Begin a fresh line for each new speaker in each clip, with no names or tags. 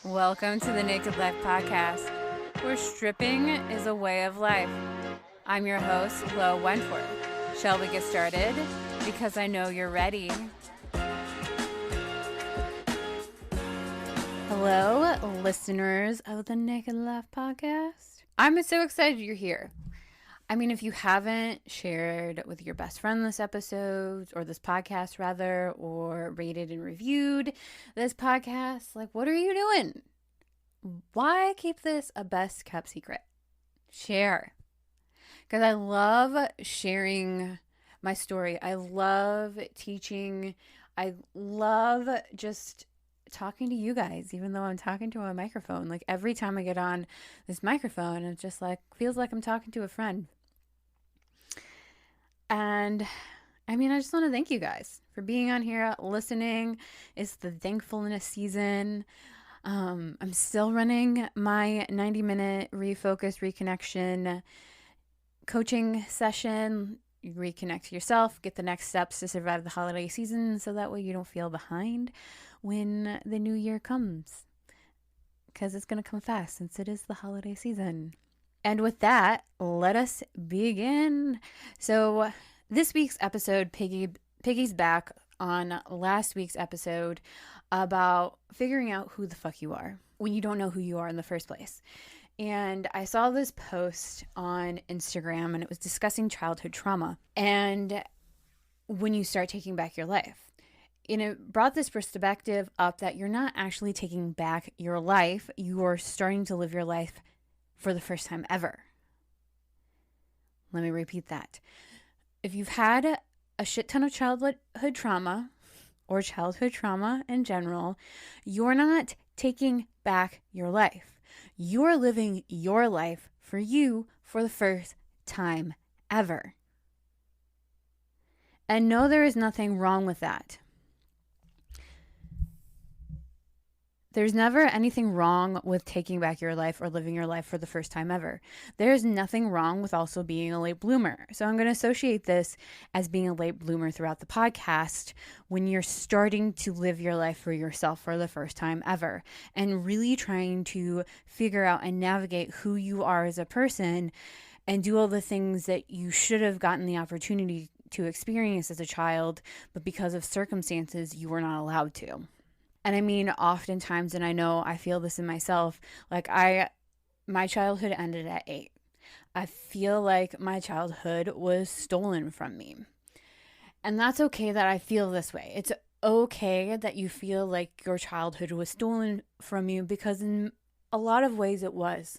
Welcome to the Naked Life Podcast, where stripping is a way of life. I'm your host, Wentworth. Shall we get started? Because I know you're ready. Hello, listeners of the Naked Life Podcast. I'm so excited you're here. I mean, if you haven't shared with your best friend this episode, or this podcast rather, or rated and reviewed this podcast, like, what are you doing? Why keep this a best kept secret? Share. Because I love sharing my story. I love teaching. I love just talking to you guys, even though I'm talking to a microphone. Like, every time I get on this microphone, it just like feels like I'm talking to a friend. And I mean, I just want to thank you guys for being on here, listening. It's the thankfulness season. I'm still running my 90-minute refocus, reconnection coaching session. You reconnect to yourself, get the next steps to survive the holiday season, so that way you don't feel behind when the new year comes, because it's going to come fast since it is the holiday season. And with that, let us begin. So this week's episode piggies back on last week's episode about figuring out who the fuck you are when you don't know who you are in the first place. And I saw this post on Instagram, and it was discussing childhood trauma and when you start taking back your life. And it brought this perspective up that you're not actually taking back your life. You are starting to live your life for the first time ever. Let me repeat that. If you've had a shit ton of childhood trauma or childhood trauma in general, you're not taking back your life. You're living your life for you for the first time ever. And no, there is nothing wrong with that. There's never anything wrong with taking back your life or living your life for the first time ever. There's nothing wrong with also being a late bloomer. So I'm going to associate this as being a late bloomer throughout the podcast when you're starting to live your life for yourself for the first time ever and really trying to figure out and navigate who you are as a person and do all the things that you should have gotten the opportunity to experience as a child, but because of circumstances, you were not allowed to. And I mean, oftentimes, and I know I feel this in myself, like my childhood ended at 8. I feel like my childhood was stolen from me. And that's okay that I feel this way. It's okay that you feel like your childhood was stolen from you, because in a lot of ways it was.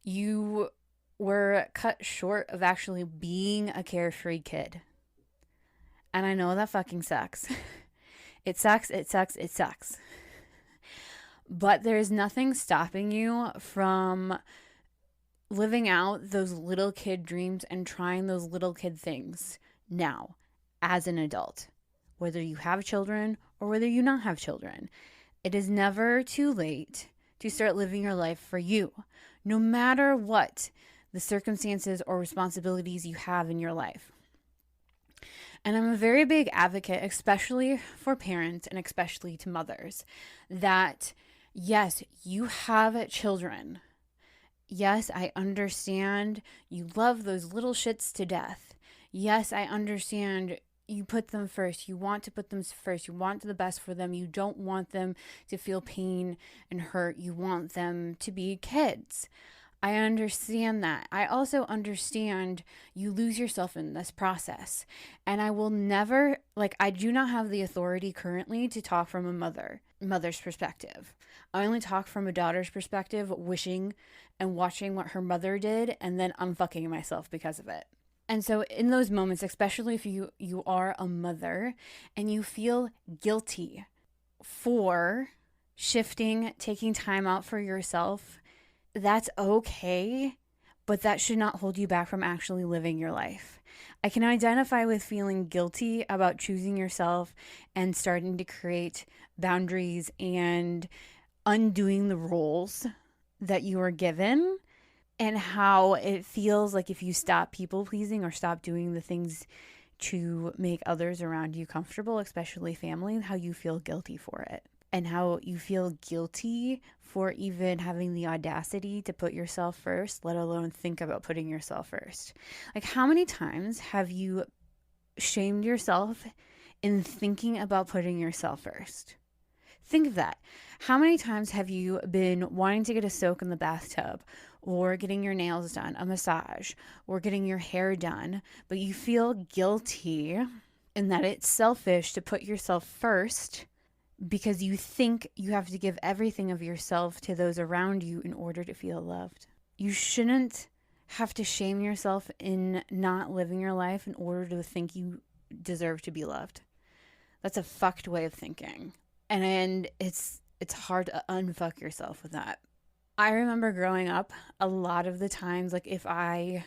You were cut short of actually being a carefree kid. And I know that fucking sucks. It sucks, it sucks, it sucks. But there's nothing stopping you from living out those little kid dreams and trying those little kid things now as an adult, whether you have children or whether you not have children. It is never too late to start living your life for you, no matter what the circumstances or responsibilities you have in your life. And I'm a very big advocate, especially for parents and especially to mothers, that yes, you have children. Yes, I understand you love those little shits to death. Yes, I understand you put them first. You want to put them first. You want the best for them. You don't want them to feel pain and hurt. You want them to be kids. I understand that. I also understand you lose yourself in this process. And I will never, I do not have the authority currently to talk from a mother's perspective. I only talk from a daughter's perspective, wishing and watching what her mother did and then unfucking myself because of it. And so in those moments, especially if you are a mother and you feel guilty for shifting, taking time out for yourself, that's okay, but that should not hold you back from actually living your life. I can identify with feeling guilty about choosing yourself and starting to create boundaries and undoing the roles that you were given, and how it feels like if you stop people pleasing or stop doing the things to make others around you comfortable, especially family, how you feel guilty for it. and how you feel guilty for even having the audacity to put yourself first, let alone think about putting yourself first. Like, how many times have you shamed yourself in thinking about putting yourself first? Think of that. How many times have you been wanting to get a soak in the bathtub, or getting your nails done, a massage, or getting your hair done, but you feel guilty and that it's selfish to put yourself first because you think you have to give everything of yourself to those around you in order to feel loved? You shouldn't have to shame yourself in not living your life in order to think you deserve to be loved. That's a fucked way of thinking. And it's hard to unfuck yourself with that. I remember growing up, a lot of the times, like, if I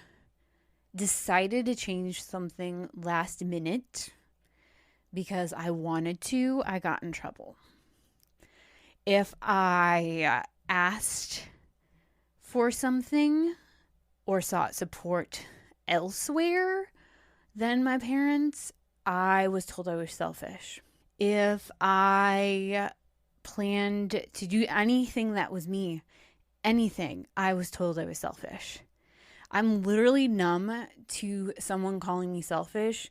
decided to change something last minute because I wanted to, I got in trouble. If I asked for something or sought support elsewhere than my parents, I was told I was selfish. If I planned to do anything that was me, anything, I was told I was selfish. I'm literally numb to someone calling me selfish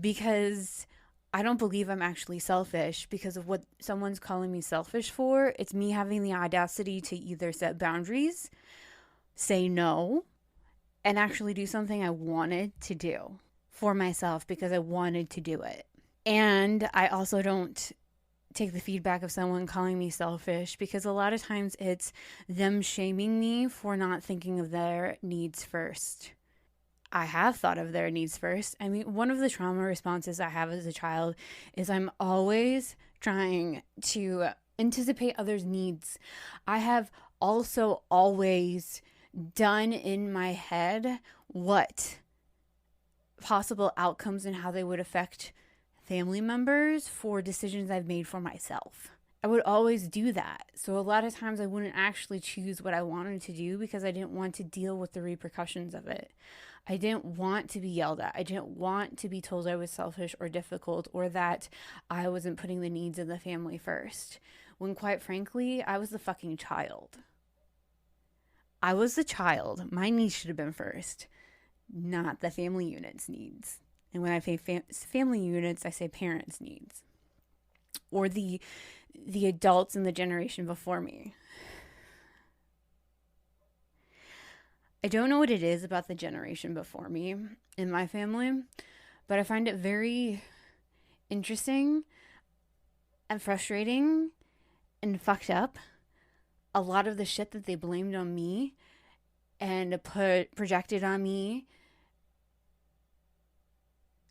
because I don't believe I'm actually selfish because of what someone's calling me selfish for. It's me having the audacity to either set boundaries, say no, and actually do something I wanted to do for myself because I wanted to do it. And I also don't take the feedback of someone calling me selfish because a lot of times it's them shaming me for not thinking of their needs first. I have thought of their needs first. I mean, one of the trauma responses I have as a child is I'm always trying to anticipate others' needs. I have also always done in my head what possible outcomes and how they would affect family members for decisions I've made for myself. I would always do that. So a lot of times I wouldn't actually choose what I wanted to do because I didn't want to deal with the repercussions of it. I didn't want to be yelled at. I didn't want to be told I was selfish or difficult or that I wasn't putting the needs of the family first. When quite frankly, I was the fucking child. I was the child. My needs should have been first, not the family unit's needs. And when I say family units, I say parents' needs or the adults in the generation before me. I don't know what it is about the generation before me in my family, but I find it very interesting and frustrating and fucked up. A lot of the shit that they blamed on me and projected on me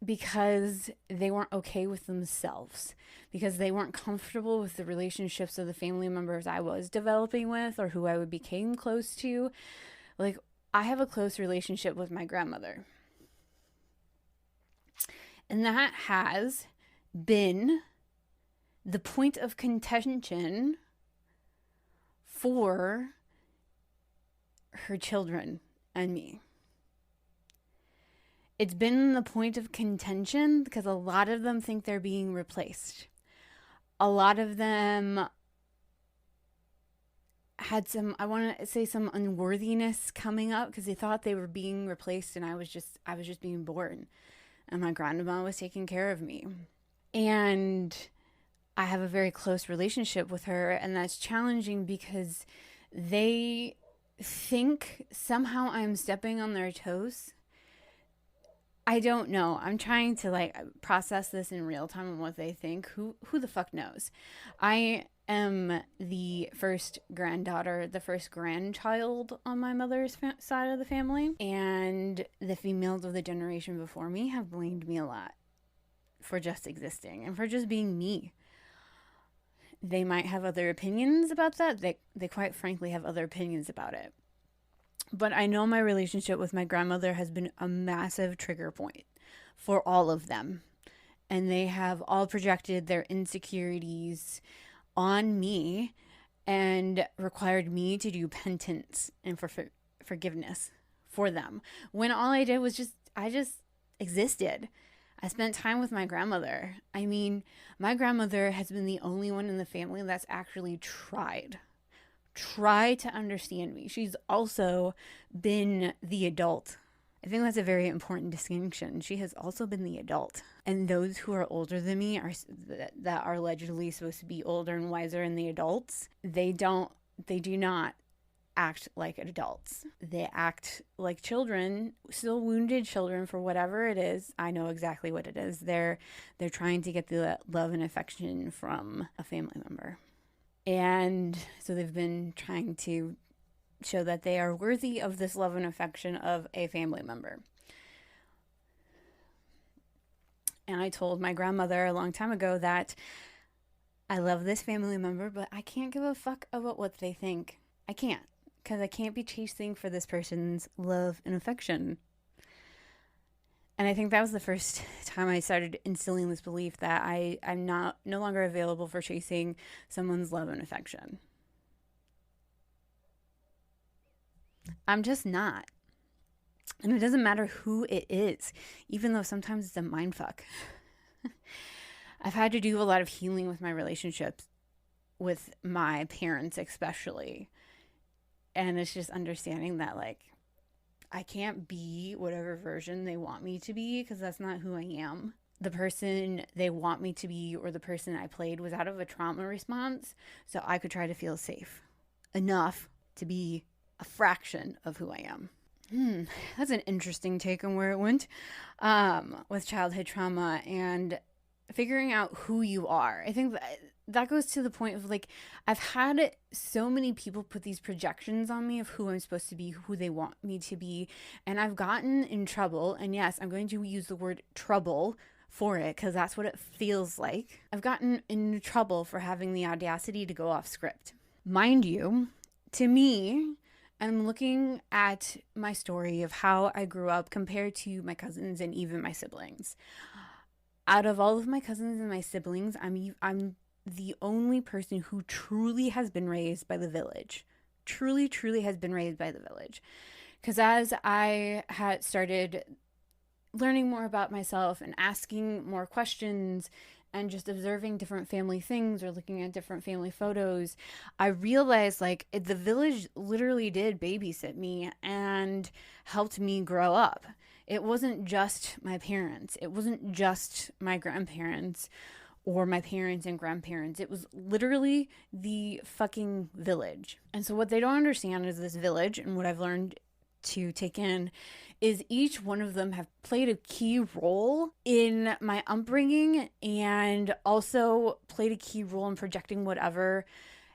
because they weren't okay with themselves, because they weren't comfortable with the relationships of the family members I was developing with or who I became close to. Like, I have a close relationship with my grandmother. And that has been the point of contention for her children and me. It's been the point of contention because a lot of them think they're being replaced. A lot of them had some unworthiness coming up because they thought they were being replaced and I was just being born and my grandma was taking care of me. And I have a very close relationship with her, and that's challenging because they think somehow I'm stepping on their toes. I don't know. I'm trying to process this in real time and what they think. Who the fuck knows? I am the first granddaughter, the first grandchild on my mother's side of the family, and the females of the generation before me have blamed me a lot for just existing and for just being me. They might have other opinions about that. They quite frankly have other opinions about it. But I know my relationship with my grandmother has been a massive trigger point for all of them. And they have all projected their insecurities on me and required me to do penance and forgiveness for them. When all I did was I just existed. I spent time with my grandmother. I mean, my grandmother has been the only one in the family that's actually try to understand me. She's also been the adult. I think that's a very important distinction. She has also been the adult. And those who are older than me are that are allegedly supposed to be older and wiser than the adults. They do not act like adults. They act like children, still wounded children for whatever it is. I know exactly what it is. They're trying to get the love and affection from a family member. And so they've been trying to show that they are worthy of this love and affection of a family member. And I told my grandmother a long time ago that I love this family member, but I can't give a fuck about what they think. I can't, because I can't be chasing for this person's love and affection. And I think that was the first time I started instilling this belief that I'm no longer available for chasing someone's love and affection. I'm just not. And it doesn't matter who it is, even though sometimes it's a mindfuck. I've had to do a lot of healing with my relationships, with my parents especially. And it's just understanding that, like, I can't be whatever version they want me to be, because that's not who I am. The person they want me to be, or the person I played, was out of a trauma response, so I could try to feel safe enough to be a fraction of who I am. That's an interesting take on where it went with childhood trauma and figuring out who you are. I think that goes to the point of, like, I've had so many people put these projections on me of who I'm supposed to be, who they want me to be, and I've gotten in trouble. And yes, I'm going to use the word trouble for it, because that's what it feels like. I've gotten in trouble for having the audacity to go off script. Mind you, to me, I'm looking at my story of how I grew up compared to my cousins and even my siblings. Out of all of my cousins and my siblings, I'm the only person who truly has been raised by the village. Truly has been raised by the village. Because as I had started learning more about myself and asking more questions and just observing different family things or looking at different family photos, I realized, like, the village literally did babysit me and helped me grow up. It wasn't just my parents. It wasn't just my grandparents or my parents and grandparents. It was literally the fucking village. And so what they don't understand is this village, and what I've learned to take in, is each one of them have played a key role in my upbringing, and also played a key role in projecting whatever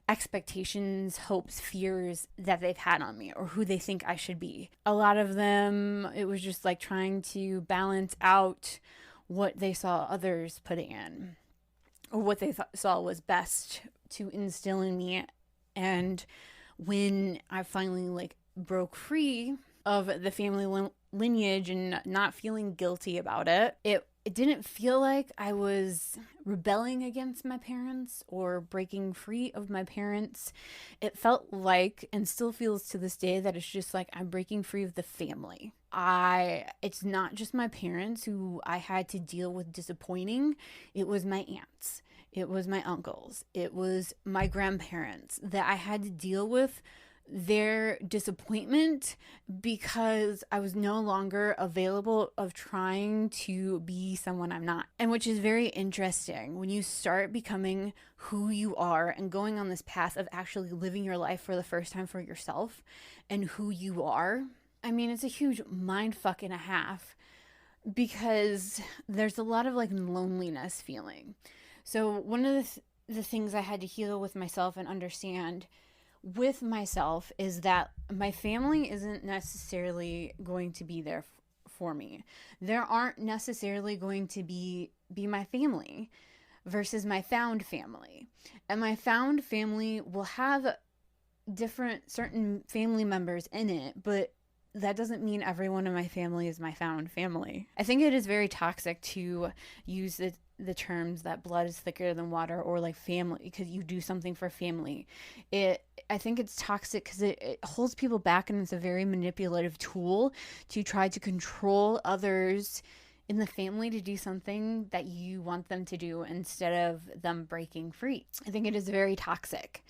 expectations, hopes, fears that they've had on me, or who they think I should be. A lot of them, it was just like trying to balance out what they saw others putting in, or what they saw was best to instill in me. And when I finally, like, broke free of the family lineage and not feeling guilty about it, it didn't feel like I was rebelling against my parents or breaking free of my parents. It felt like, and still feels to this day, that it's just like I'm breaking free of the family. It's not just my parents who I had to deal with disappointing. It was my aunts. It was my uncles. It was my grandparents that I had to deal with their disappointment, because I was no longer available of trying to be someone I'm not. And which is very interesting when you start becoming who you are and going on this path of actually living your life for the first time for yourself and who you are. I mean, it's a huge mind fuck and a half, because there's a lot of, like, loneliness feeling. So one of the things I had to heal with myself and understand with myself is that my family isn't necessarily going to be there for me. There aren't necessarily going to be my family versus my found family. And my found family will have certain family members in it, but that doesn't mean everyone in my family is my found family. I think it is very toxic to use the terms that blood is thicker than water, or like family, because you do something for family. I think it's toxic because it holds people back, and it's a very manipulative tool to try to control others in the family to do something that you want them to do instead of them breaking free. I think it is very toxic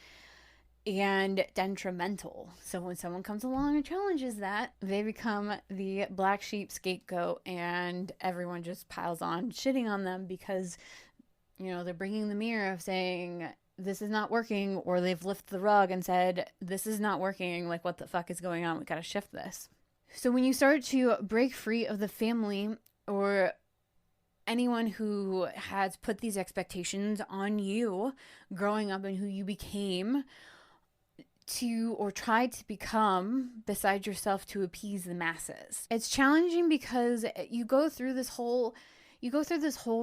and detrimental. So when someone comes along and challenges that, they become the black sheep scapegoat, and everyone just piles on shitting on them because, they're bringing the mirror of saying, this is not working, or they've lifted the rug and said, this is not working. Like, what the fuck is going on? We got to shift this. So when you start to break free of the family or anyone who has put these expectations on you growing up and who you became to or tried to become beside yourself to appease the masses, it's challenging because you go through this whole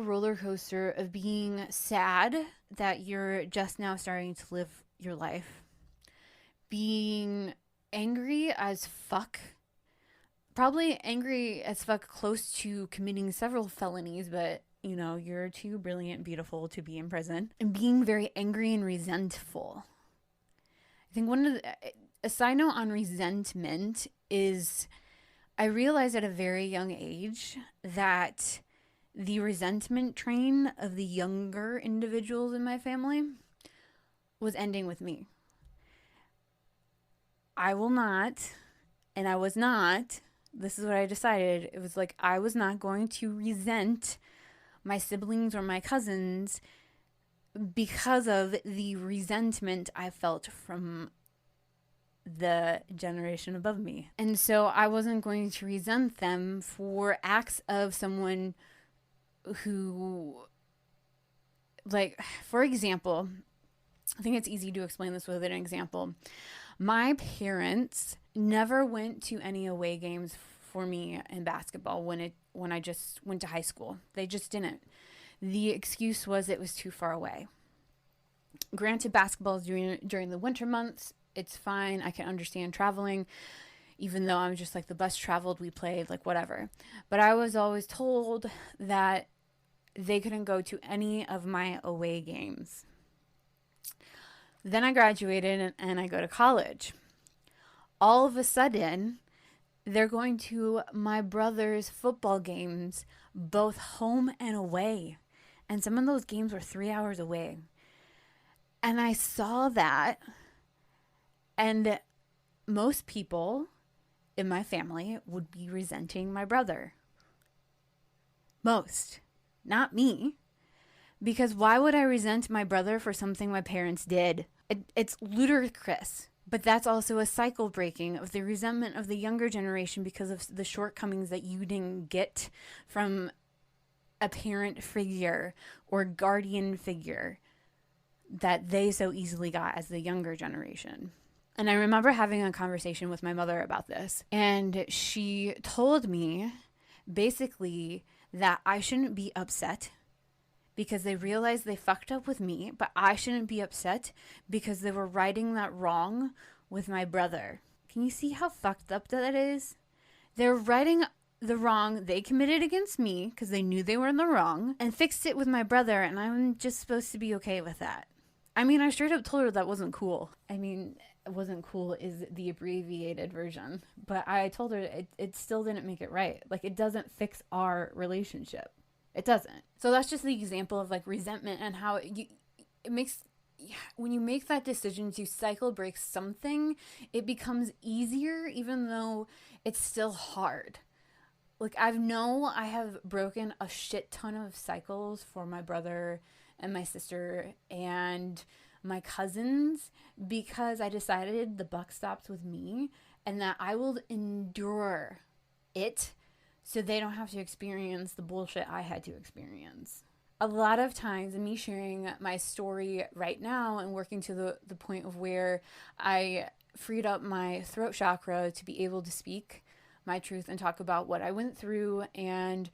roller coaster of being sad that you're just now starting to live your life, being angry as fuck, probably angry as fuck, close to committing several felonies, but you're too brilliant, beautiful to be in prison, and being very angry and resentful. I think a side note on resentment is I realized at a very young age that the resentment train of the younger individuals in my family was ending with me. I will not, and I was not, this is what I decided. It was like, I was not going to resent my siblings or my cousins because of the resentment I felt from the generation above me. And so I wasn't going to resent them for acts of someone who, like, for example, I think it's easy to explain this with an example. My parents never went to any away games for me in basketball when I just went to high school. They just didn't. The excuse was it was too far away. Granted, basketball is during the winter months. It's fine. I can understand traveling, even though I'm just like, the bus traveled, we played, like, whatever. But I was always told that they couldn't go to any of my away games. Then I graduated and I go to college. All of a sudden, they're going to my brother's football games, both home and away. And some of those games were 3 hours away. And I saw that, and most people in my family would be resenting my brother. Most. Not me. Because why would I resent my brother for something my parents did? It's ludicrous. But that's also a cycle breaking of the resentment of the younger generation because of the shortcomings that you didn't get from a parent figure or guardian figure that they so easily got as the younger generation. And I remember having a conversation with my mother about this. And she told me basically that I shouldn't be upset because they realized they fucked up with me, but I shouldn't be upset because they were righting that wrong with my brother. Can you see how fucked up that is? They're righting the wrong they committed against me because they knew they were in the wrong and fixed it with my brother, and I'm just supposed to be okay with that. I mean, I straight up told her that wasn't cool. I mean, it wasn't cool is the abbreviated version, but I told her it still didn't make it right. Like, it doesn't fix our relationship. It doesn't. So that's just the example of, like, resentment and how it makes, when you make that decision to cycle break something, it becomes easier even though it's still hard. Like, I have broken a shit ton of cycles for my brother and my sister and my cousins because I decided the buck stops with me and that I will endure it so they don't have to experience the bullshit I had to experience. A lot of times, me sharing my story right now and working to the point of where I freed up my throat chakra to be able to speak my truth and talk about what I went through and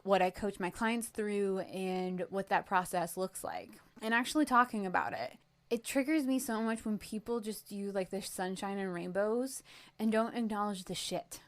what I coach my clients through and what that process looks like. And actually talking about it. It triggers me so much when people just do like the sunshine and rainbows and don't acknowledge the shit.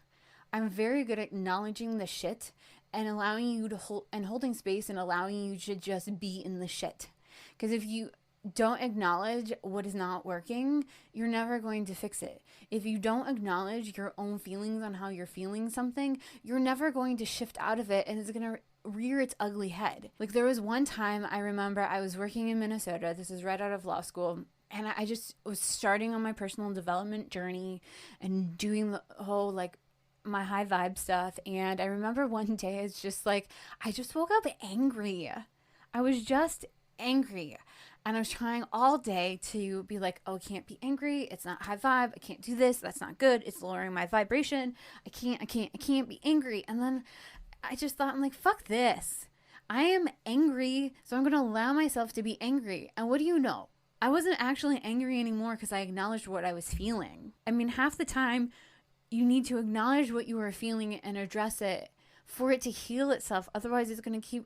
I'm very good at acknowledging the shit and allowing you to holding space and allowing you to just be in the shit. Because if you don't acknowledge what is not working, you're never going to fix it. If you don't acknowledge your own feelings on how you're feeling something, you're never going to shift out of it, and it's going to rear its ugly head. Like, there was one time I remember I was working in Minnesota. This is right out of law school. And I just was starting on my personal development journey and doing the whole, like, my high vibe stuff. And I remember one day, it's just like, I just woke up angry. I was just angry. And I was trying all day to be like, oh, I can't be angry. It's not high vibe. I can't do this. That's not good. It's lowering my vibration. I can't be angry. And then I just thought, I'm like, fuck this. I am angry, so I'm going to allow myself to be angry. And what do you know? I wasn't actually angry anymore because I acknowledged what I was feeling. I mean, half the time, you need to acknowledge what you are feeling and address it for it to heal itself. Otherwise, it's going to keep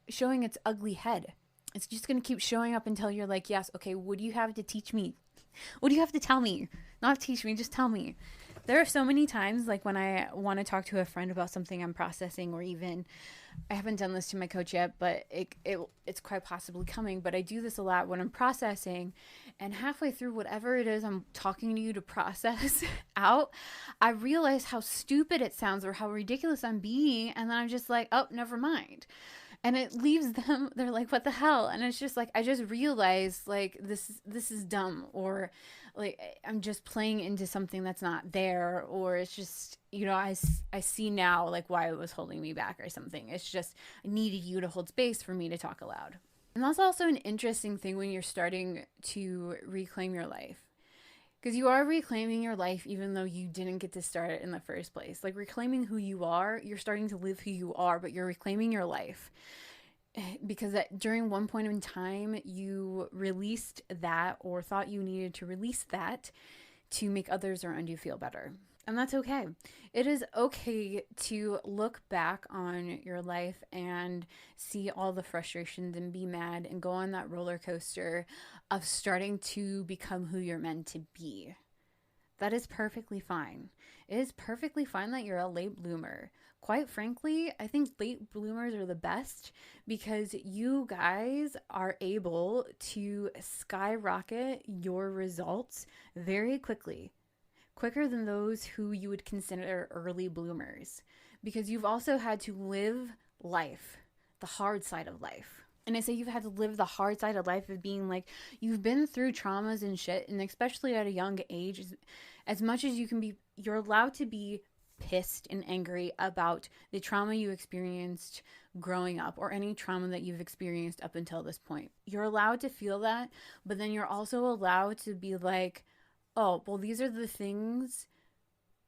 showing its ugly head. It's just going to keep showing up until you're like, yes, okay, what do you have to teach me? What do you have to tell me? Not teach me, just tell me. There are so many times, like when I want to talk to a friend about something I'm processing, or even, I haven't done this to my coach yet, but it's quite possibly coming, but I do this a lot when I'm processing, and halfway through whatever it is I'm talking to you to process out, I realize how stupid it sounds or how ridiculous I'm being, and then I'm just like, oh, never mind. And it leaves them, they're like, what the hell? And it's just like, I just realized, like, this is dumb, or like, I'm just playing into something that's not there, or it's just, you know, I see now, like, why it was holding me back or something. It's just, I needed you to hold space for me to talk aloud. And that's also an interesting thing when you're starting to reclaim your life. Because you are reclaiming your life even though you didn't get to start it in the first place. Like, reclaiming who you are, you're starting to live who you are, but you're reclaiming your life. Because during one point in time, you released that or thought you needed to release that to make others around you feel better. And that's okay. It is okay to look back on your life and see all the frustrations and be mad and go on that roller coaster of starting to become who you're meant to be. That is perfectly fine. It is perfectly fine that you're a late bloomer. Quite frankly, I think late bloomers are the best because you guys are able to skyrocket your results very quickly. Quicker than those who you would consider early bloomers, because you've also had to live life, the hard side of life. And I say you've had to live the hard side of life of being like, you've been through traumas and shit, and especially at a young age, as much as you can be, you're allowed to be pissed and angry about the trauma you experienced growing up or any trauma that you've experienced up until this point. You're allowed to feel that, but then you're also allowed to be like, oh, well, these are the things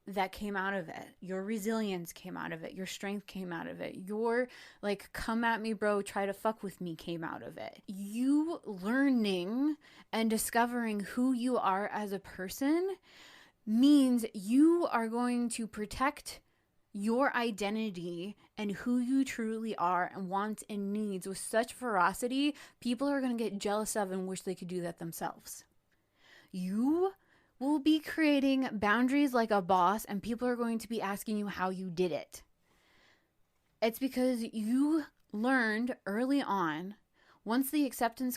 that came out of it. Your resilience came out of it. Your strength came out of it. Your, like, come at me, bro, try to fuck with me came out of it. You learning and discovering who you are as a person means you are going to protect your identity and who you truly are and wants and needs with such ferocity, people are going to get jealous of and wish they could do that themselves. You will be creating boundaries like a boss, and people are going to be asking you how you did it. It's because you learned early on, once the acceptance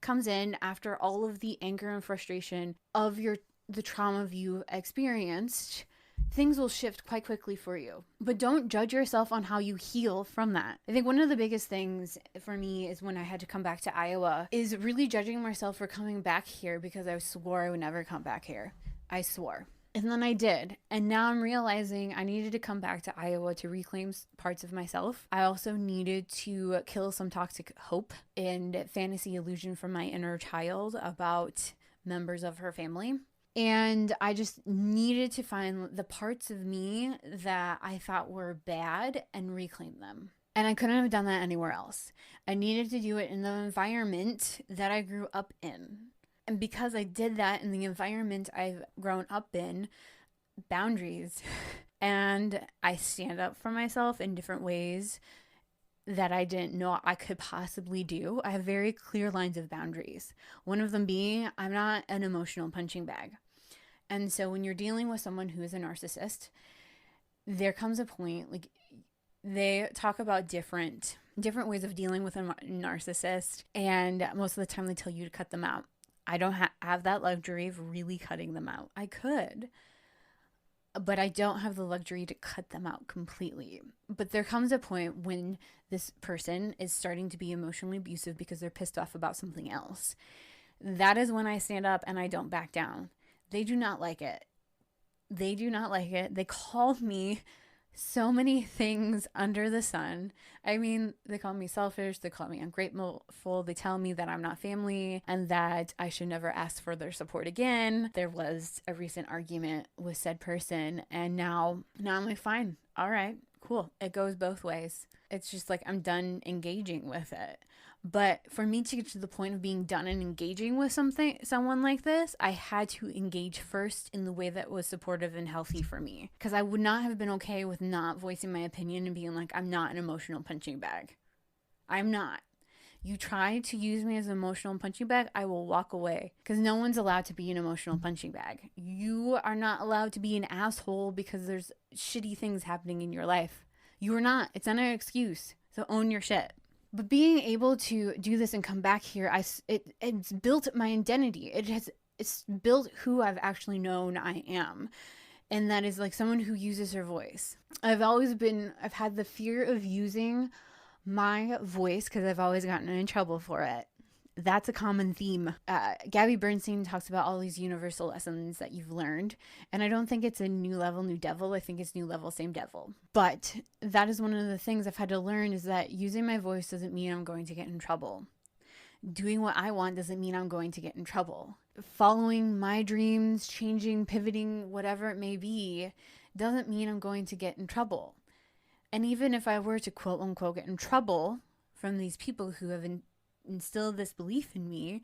comes in after all of the anger and frustration of the trauma you experienced, things will shift quite quickly for you. But don't judge yourself on how you heal from that. I think one of the biggest things for me is when I had to come back to Iowa is really judging myself for coming back here because I swore I would never come back here. I swore. And then I did. And now I'm realizing I needed to come back to Iowa to reclaim parts of myself. I also needed to kill some toxic hope and fantasy illusion from my inner child about members of her family. And I just needed to find the parts of me that I thought were bad and reclaim them. And I couldn't have done that anywhere else. I needed to do it in the environment that I grew up in. And because I did that in the environment I've grown up in, boundaries. And I stand up for myself in different ways that I didn't know I could possibly do. I have very clear lines of boundaries. One of them being, I'm not an emotional punching bag. And so when you're dealing with someone who is a narcissist, there comes a point, like, they talk about different different ways of dealing with a narcissist, and most of the time they tell you to cut them out. I don't have that luxury of really cutting them out. I could, but I don't have the luxury to cut them out completely. But there comes a point when this person is starting to be emotionally abusive because they're pissed off about something else. That is when I stand up and I don't back down. They do not like it. They do not like it. They call me so many things under the sun. I mean, they call me selfish, they call me ungrateful, they tell me that I'm not family and that I should never ask for their support again. There was a recent argument with said person, and now I'm like, fine, all right, cool. It goes both ways. It's just like I'm done engaging with it. But for me to get to the point of being done and engaging with someone like this, I had to engage first in the way that was supportive and healthy for me. Because I would not have been okay with not voicing my opinion and being like, I'm not an emotional punching bag. I'm not. You try to use me as an emotional punching bag, I will walk away. Because no one's allowed to be an emotional punching bag. You are not allowed to be an asshole because there's shitty things happening in your life. You are not. It's not an excuse. So own your shit. But being able to do this and come back here, it's built my identity. It's built who I've actually known I am. And that is like someone who uses her voice. I've had the fear of using my voice because I've always gotten in trouble for it. That's a common theme. Gabby Bernstein talks about all these universal lessons that you've learned. And I don't think it's a new level, new devil. I think it's new level, same devil. But that is one of the things I've had to learn, is that using my voice doesn't mean I'm going to get in trouble. Doing what I want doesn't mean I'm going to get in trouble. Following my dreams, changing, pivoting, whatever it may be, doesn't mean I'm going to get in trouble. And even if I were to quote unquote get in trouble from these people who have instilled this belief in me,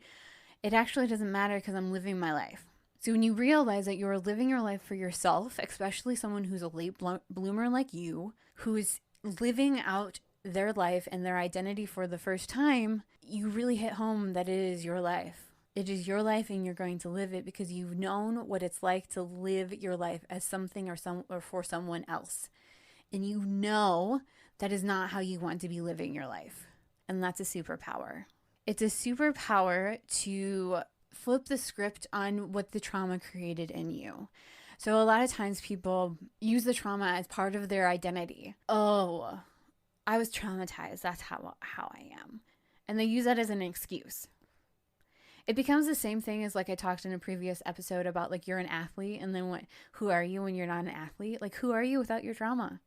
it actually doesn't matter because I'm living my life. So when you realize that you're living your life for yourself, especially someone who's a late bloomer like you, who's living out their life and their identity for the first time, you really hit home that it is your life. It is your life and you're going to live it because you've known what it's like to live your life as something or for someone else. And you know that is not how you want to be living your life. And that's a superpower. It's a superpower to flip the script on what the trauma created in you. So a lot of times people use the trauma as part of their identity. Oh, I was traumatized. That's how I am. And they use that as an excuse. It becomes the same thing as, like I talked in a previous episode about, like, you're an athlete and then who are you when you're not an athlete? Like, who are you without your trauma?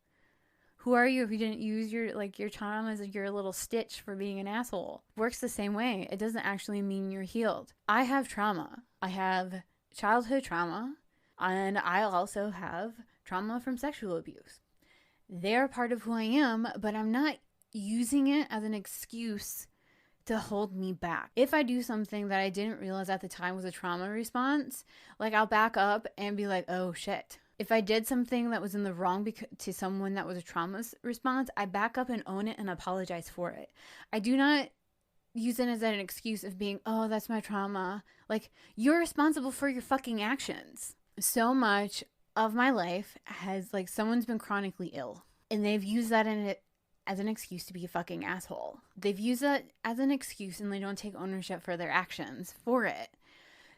Who are you if you didn't use your trauma as your little stitch for being an asshole? Works the same way. It doesn't actually mean you're healed. I have trauma. I have childhood trauma, and I also have trauma from sexual abuse. They're part of who I am, but I'm not using it as an excuse to hold me back. If I do something that I didn't realize at the time was a trauma response, like, I'll back up and be like, oh shit. If I did something that was in the wrong to someone that was a trauma response, I back up and own it and apologize for it. I do not use it as an excuse of being, oh, that's my trauma. Like, you're responsible for your fucking actions. So much of my life has, like, someone's been chronically ill and they've used that as an excuse to be a fucking asshole. They've used that as an excuse and they don't take ownership for their actions for it.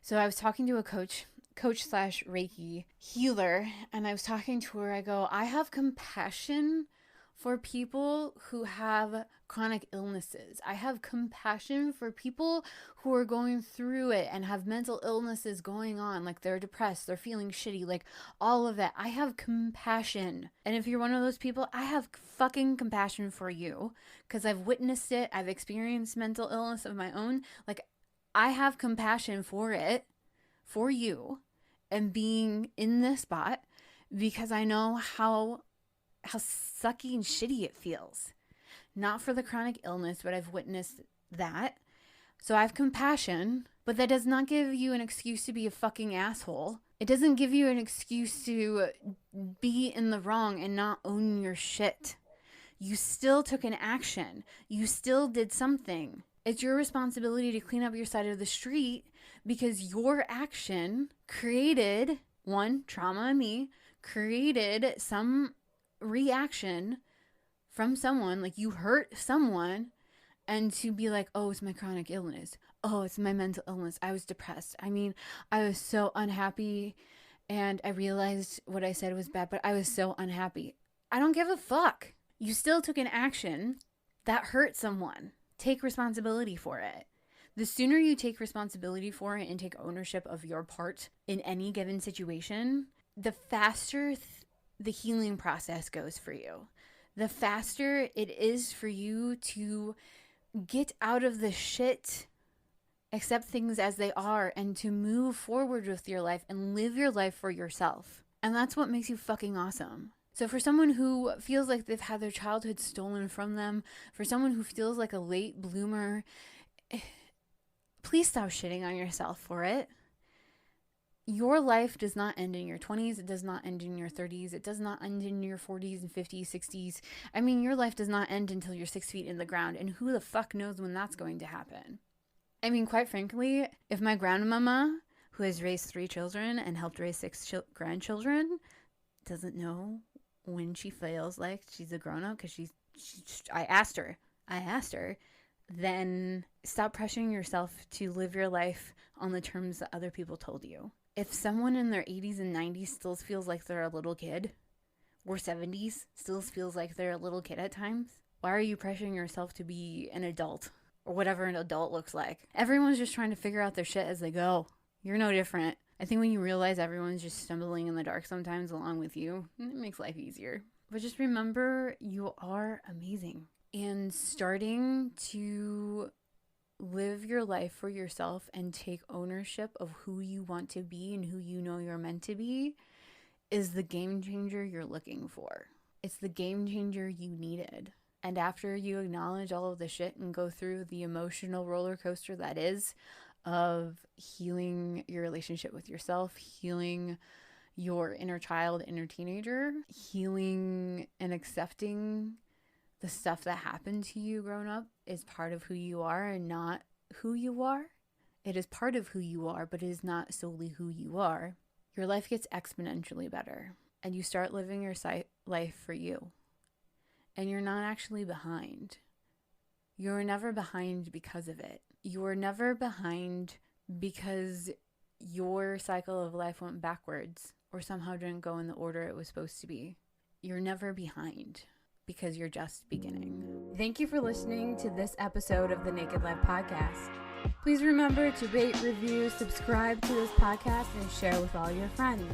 So I was talking to a coach / Reiki healer, and I was talking to her. I go, I have compassion for people who have chronic illnesses. I have compassion for people who are going through it and have mental illnesses going on, like they're depressed, they're feeling shitty, like all of that. I have compassion. And if you're one of those people, I have fucking compassion for you because I've witnessed it. I've experienced mental illness of my own. Like, I have compassion for it, for you, and being in this spot because I know how sucky and shitty it feels. Not for the chronic illness, but I've witnessed that. So I have compassion, but that does not give you an excuse to be a fucking asshole. It doesn't give you an excuse to be in the wrong and not own your shit. You still took an action. You still did something. It's your responsibility to clean up your side of the street because your action created, one, trauma in me, created some reaction from someone, like you hurt someone, and to be like, oh, it's my chronic illness. Oh, it's my mental illness. I was depressed. I mean, I was so unhappy and I realized what I said was bad, but I was so unhappy. I don't give a fuck. You still took an action that hurt someone. Take responsibility for it. The sooner you take responsibility for it and take ownership of your part in any given situation, the faster the healing process goes for you. The faster it is for you to get out of the shit, accept things as they are, and to move forward with your life and live your life for yourself. And that's what makes you fucking awesome. So for someone who feels like they've had their childhood stolen from them, for someone who feels like a late bloomer, please stop shitting on yourself for it. Your life does not end in your 20s. It does not end in your 30s. It does not end in your 40s and 50s, 60s. I mean, your life does not end until you're 6 feet in the ground. And who the fuck knows when that's going to happen? I mean, quite frankly, if my grandmama, who has raised 3 children and helped raise 6 grandchildren, doesn't know when she feels like she's a grown-up, because I asked her, then stop pressuring yourself to live your life on the terms that other people told you. If someone in their 80s and 90s still feels like they're a little kid, or 70s still feels like they're a little kid at times, why are you pressuring yourself to be an adult, or whatever an adult looks like? Everyone's just trying to figure out their shit as they go. You're no different. I think when you realize everyone's just stumbling in the dark sometimes along with you, it makes life easier. But just remember, you are amazing. And starting to live your life for yourself and take ownership of who you want to be and who you know you're meant to be is the game changer you're looking for. It's the game changer you needed. And after you acknowledge all of the shit and go through the emotional roller coaster that is of healing your relationship with yourself, healing your inner child, inner teenager, healing and accepting the stuff that happened to you growing up is part of who you are and not who you are. It is part of who you are, but it is not solely who you are. Your life gets exponentially better and you start living your life for you. And you're not actually behind. You're never behind because of it. You're never behind because your cycle of life went backwards or somehow didn't go in the order it was supposed to be. You're never behind because you're just beginning. Thank you for listening to this episode of the Naked Life Podcast. Please remember to rate, review, subscribe to this podcast, and share with all your friends.